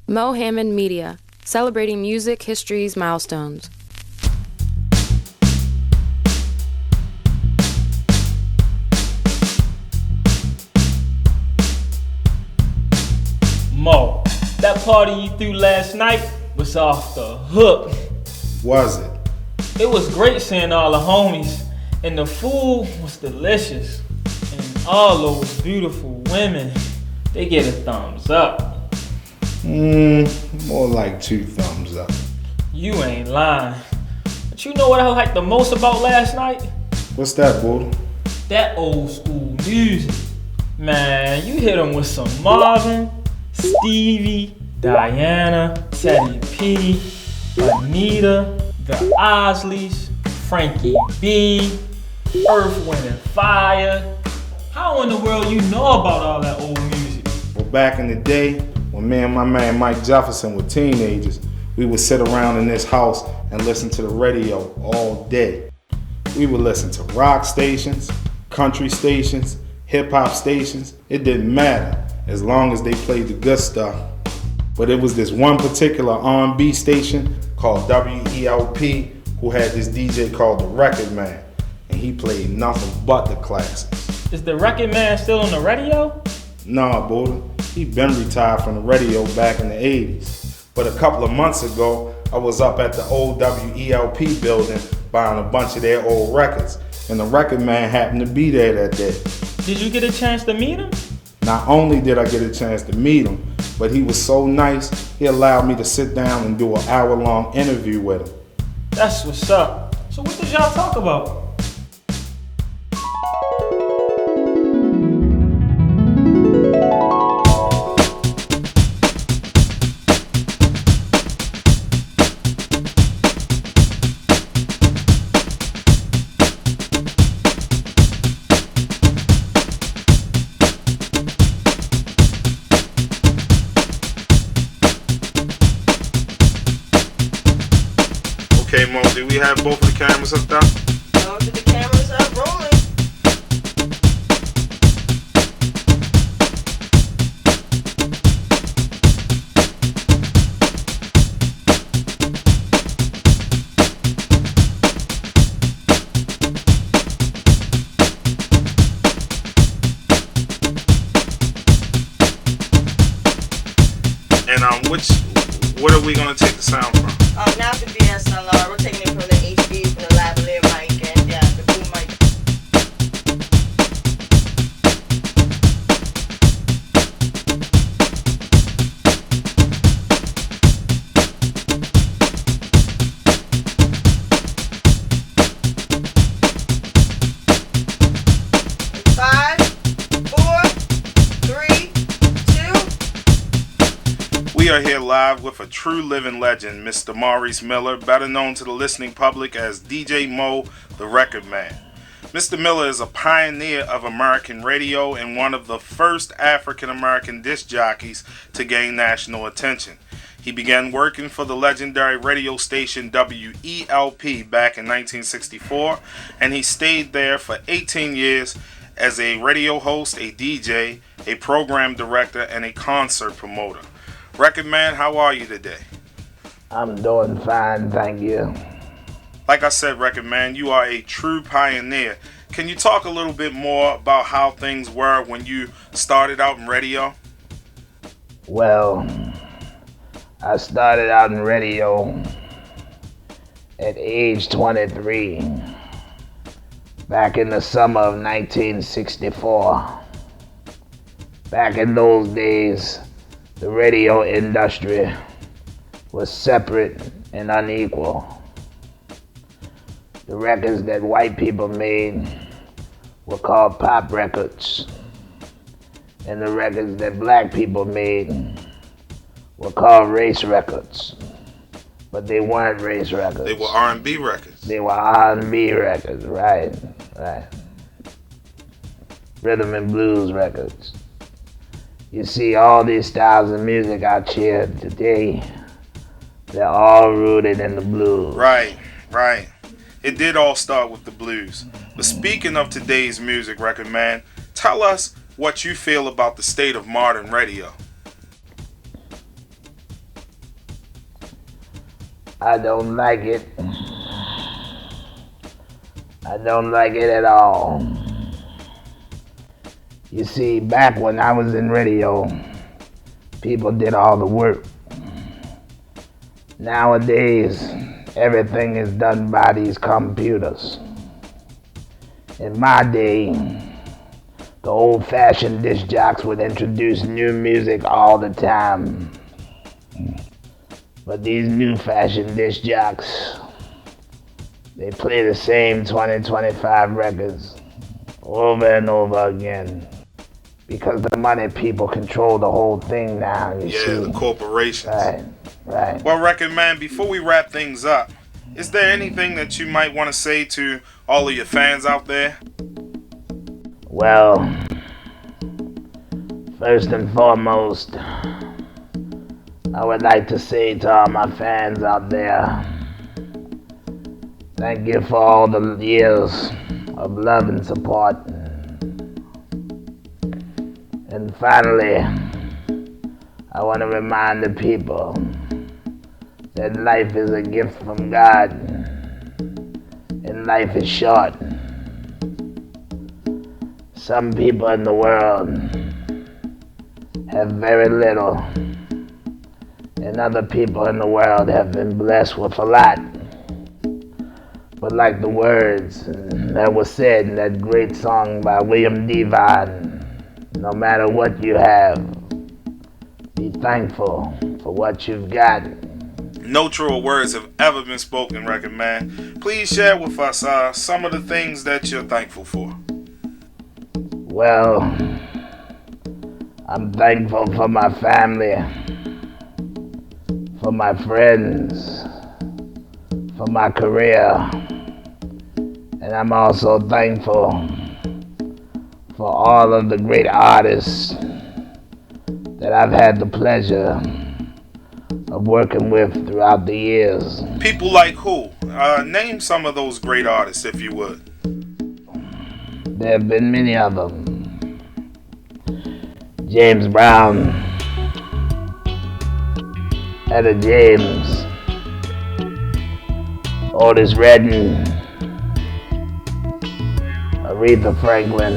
Moe Hammond Media, celebrating music history's milestones. Mo, that party you threw last night was off the hook. Was it? It was great seeing all the homies, and the food was delicious. And all those beautiful women, they get a thumbs up. More like 2 thumbs up. You ain't lying. But you know what I liked the most about last night? What's that, boy? That old school music. Man, you hit them with some Marvin, Stevie, Diana, Teddy P, Anita, the Osleys, Frankie B, Earth, Wind and Fire. How in the world you know about all that old music? Well, back in the day, when me and my man Mike Jefferson were teenagers, we would sit around in this house and listen to the radio all day. We would listen to rock stations, country stations, hip-hop stations. It didn't matter as long as they played the good stuff. But it was this one particular R&B station called WELP who had this DJ called the Record Man, and he played nothing but the classics. Is the Record Man still on the radio? Nah, boy, he been retired from the radio back in the 80s. But a couple of months ago, I was up at the old WELP building buying a bunch of their old records, and the Record Man happened to be there that day. Did you get a chance to meet him? Not only did I get a chance to meet him, but he was so nice, he allowed me to sit down and do an hour-long interview with him. That's what's up. So what did y'all talk about? Okay, Mo, do we have both of the cameras hooked up? Both of the cameras are rolling. And what are we gonna take the sound from? Now the DSLR, we're taking it from the HD, from the LABELLE mic, and yeah, the boom mic. Five, 4, 3, 2. We are here live with a true living legend, Mr. Maurice Miller, better known to the listening public as DJ Moe, the Record Man. Mr. Miller is a pioneer of American radio and one of the first African-American disc jockeys to gain national attention. He began working for the legendary radio station WELP back in 1964, and he stayed there for 18 years as a radio host, a DJ, a program director, and a concert promoter. Record Man, how are you today? I'm doing fine, thank you. Like I said, Record Man, you are a true pioneer. Can you talk a little bit more about how things were when you started out in radio? Well, I started out in radio at age 23, back in the summer of 1964. Back in those days, the radio industry was separate and unequal. The records that white people made were called pop records, and the records that black people made were called race records. But they weren't race records. They were R&B records. They were R&B records, right. Rhythm and blues records. You see all these styles of music out here today, they're all rooted in the blues. Right. It did all start with the blues. But speaking of today's music, Record Man, tell us what you feel about the state of modern radio. I don't like it. I don't like it at all. You see, back when I was in radio, people did all the work. Nowadays, everything is done by these computers. In my day, the old-fashioned disc jocks would introduce new music all the time. But these new-fashioned disc jocks, they play the same 20-25 records over and over again. Because the money people control the whole thing now, you see. Yeah, the corporations. Right. Well, Record Man, before we wrap things up, is there anything that you might want to say to all of your fans out there? Well, first and foremost, I would like to say to all my fans out there, thank you for all the years of love and support. And finally, I want to remind the people that life is a gift from God, and life is short. Some people in the world have very little, and other people in the world have been blessed with a lot. But like the words that was said in that great song by William Devine, no matter what you have, be thankful for what you've got. No truer words have ever been spoken, Record Man. Please share with us some of the things that you're thankful for. Well, I'm thankful for my family, for my friends, for my career, and I'm also thankful for all of the great artists that I've had the pleasure of working with throughout the years. People like who? Name some of those great artists, if you would. There have been many of them. James Brown, Etta James, Otis Redding, Aretha Franklin,